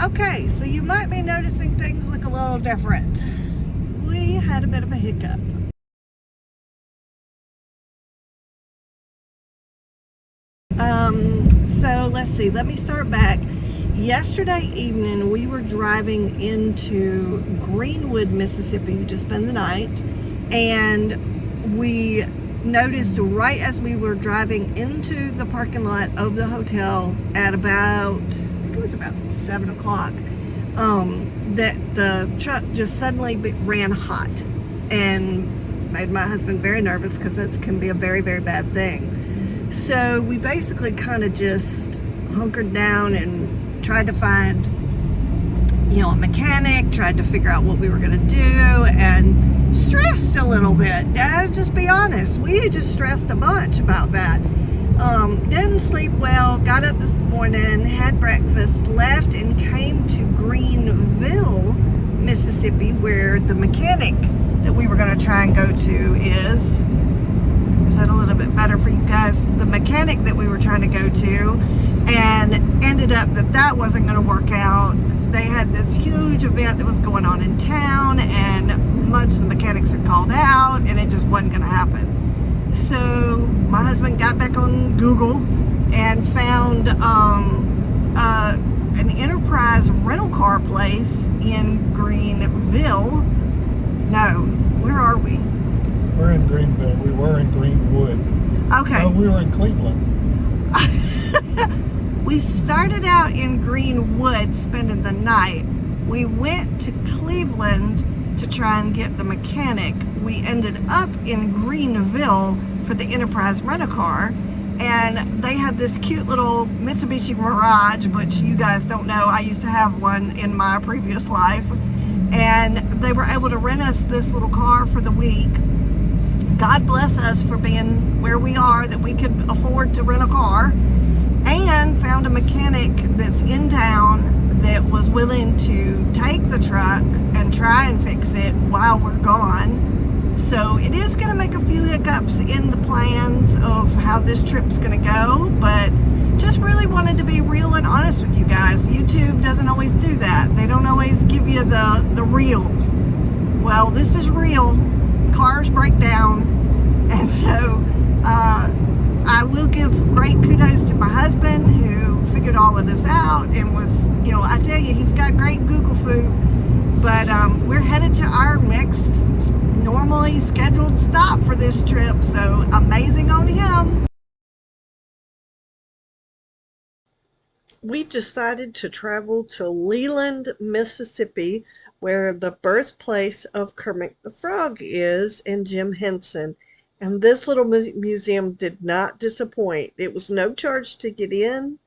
Okay, so you might be noticing things look a little different. We had a bit of a hiccup. So let's see, let me start back. Yesterday evening, we were driving into Greenwood, Mississippi to spend the night, and we noticed right as we were driving into the parking lot of the hotel at about, I think it was about 7 o'clock, that the truck just suddenly ran hot and made my husband very nervous because that can be a very, very bad thing. So we basically kind of just hunkered down and tried to find, a mechanic, tried to figure out what we were going to do, and stressed a little bit. I'll just be honest, we just stressed a bunch about that. Didn't sleep well, got up this morning, had breakfast, left, and came to Greenville, Mississippi, where the mechanic that we were going to try and go to is. Is that a little bit better for you guys? The mechanic that we were trying to go to, and ended up that wasn't going to work out. They had this huge event that was going on in town, and a bunch of the mechanics had called out, and it just wasn't going to happen. So my husband got back on Google and found an Enterprise rental car place in Greenville. No, where are we? We're in Greenville. We were in Greenwood. Okay. Oh, we were in Cleveland. We started out in Greenwood spending the night. We went to Cleveland to try and get the mechanic. We ended up in Greenville for the Enterprise rent-a-car, and they had this cute little Mitsubishi Mirage, which you guys don't know, I used to have one in my previous life, and they were able to rent us this little car for the week. God bless us for being where we are, that we could afford to rent a car, and found a mechanic that's in town that was willing to take the truck and try and fix it while we're gone. So it is going to make a few hiccups in the plans of how this trip's going to go, but just really wanted to be real and honest with you guys. YouTube doesn't always do that. They don't always give you the real. Well, this is real. Cars break down, and so I will give great kudos to my husband who figured all of this out and was, I tell you, he's got great Google food. But we're headed to our next normally scheduled stop for this trip, so amazing on him. We decided to travel to Leland, Mississippi, where the birthplace of Kermit the Frog is, and Jim Henson. And this little museum did not disappoint. It was no charge to get in.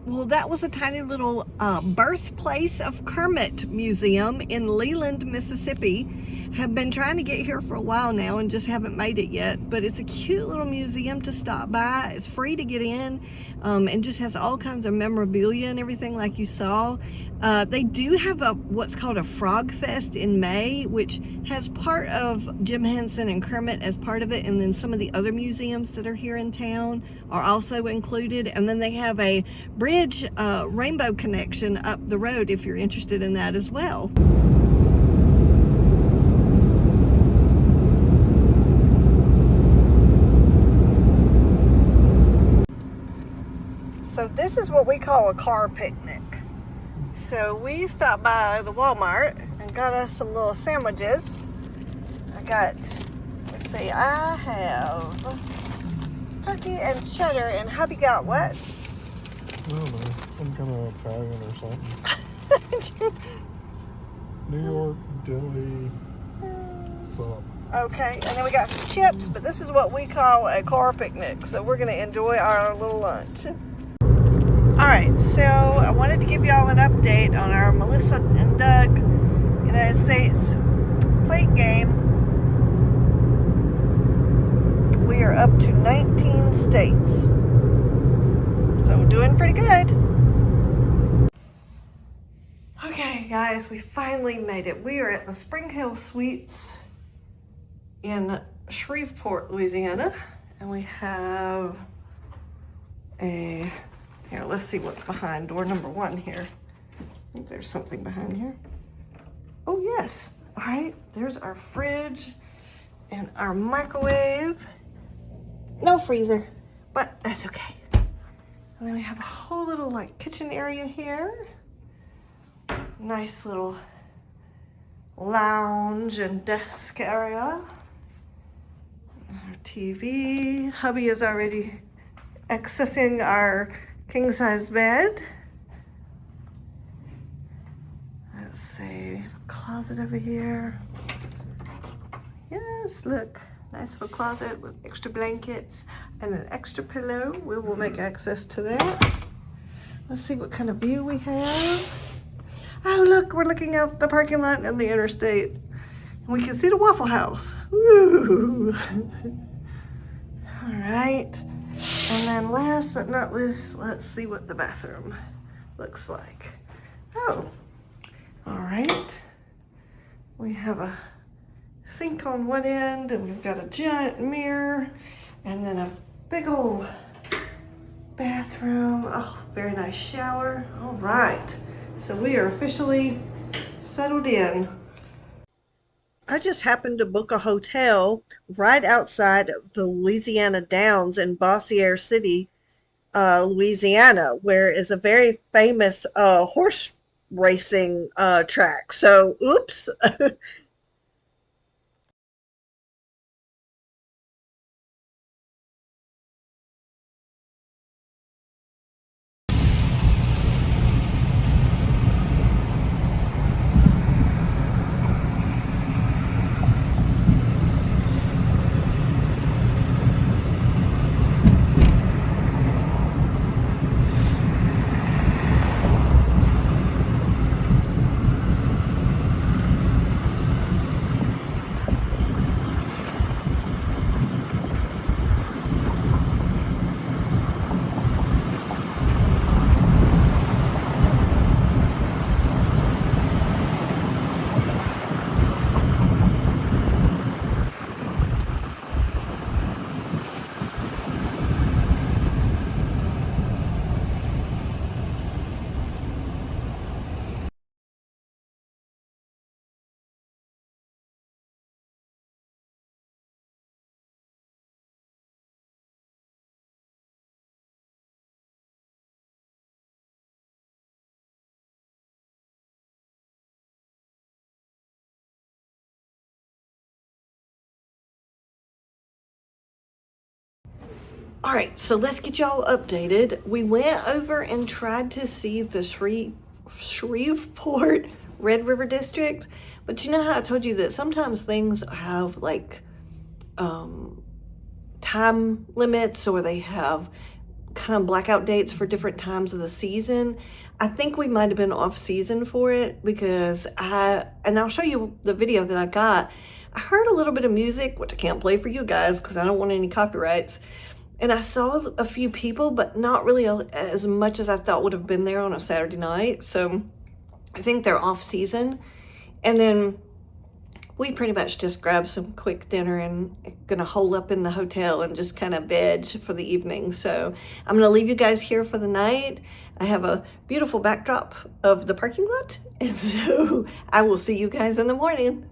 Well, that was a tiny little birthplace of Kermit museum in Leland, Mississippi. Have been trying to get here for a while now and just haven't made it yet, but it's a cute little museum to stop by. It's free to get in, and just has all kinds of memorabilia and everything like you saw. They do have what's called a Frog Fest in May, which has part of Jim Henson and Kermit as part of it, and then some of the other museums that are here in town are also included. And then they have a bridge rainbow connection up the road if you're interested in that as well. So this is what we call a car picnic. So we stopped by the Walmart and got us some little sandwiches. I got, let's see, I have turkey and cheddar, and hubby got what? I don't know, some kind of Italian or something. New York deli sub. Okay, and then we got some chips, but this is what we call a car picnic, so we're gonna enjoy our little lunch. All right, so I wanted to give y'all an update on our Melissa and Doug United States plate game. We are up to 19 states, so doing pretty good. Okay, guys, we finally made it. We are at the Spring Hill Suites in Shreveport, Louisiana, and we have a, here, let's see what's behind door number 1 here. I think there's something behind here. Oh, yes. All right, there's our fridge and our microwave. No freezer, but that's okay. And then we have a whole little like kitchen area here. Nice little lounge and desk area. Our TV. Hubby is already accessing our king-size bed. Let's see, closet over here. Yes, look, nice little closet with extra blankets and an extra pillow. We will make access to that. Let's see what kind of view we have. Oh, look, we're looking out the parking lot and the interstate. We can see the Waffle House. Woo! All right. And then last but not least, let's see what the bathroom looks like. Oh, all right. We have a sink on one end, and we've got a giant mirror, and then a big old bathroom. Oh, very nice shower. All right. So we are officially settled in. I just happened to book a hotel right outside of the Louisiana Downs in Bossier City, Louisiana, where is a very famous horse racing track. So, oops. All right, so let's get y'all updated. We went over and tried to see the Shreveport Red River District, but you know how I told you that sometimes things have like time limits, or they have kind of blackout dates for different times of the season. I think we might have been off season for it because and I'll show you the video that I got. I heard a little bit of music, which I can't play for you guys because I don't want any copyrights. And I saw a few people, but not really as much as I thought would have been there on a Saturday night. So I think they're off season. And then we pretty much just grabbed some quick dinner and gonna hole up in the hotel and just kind of veg for the evening. So I'm gonna leave you guys here for the night. I have a beautiful backdrop of the parking lot. And so I will see you guys in the morning.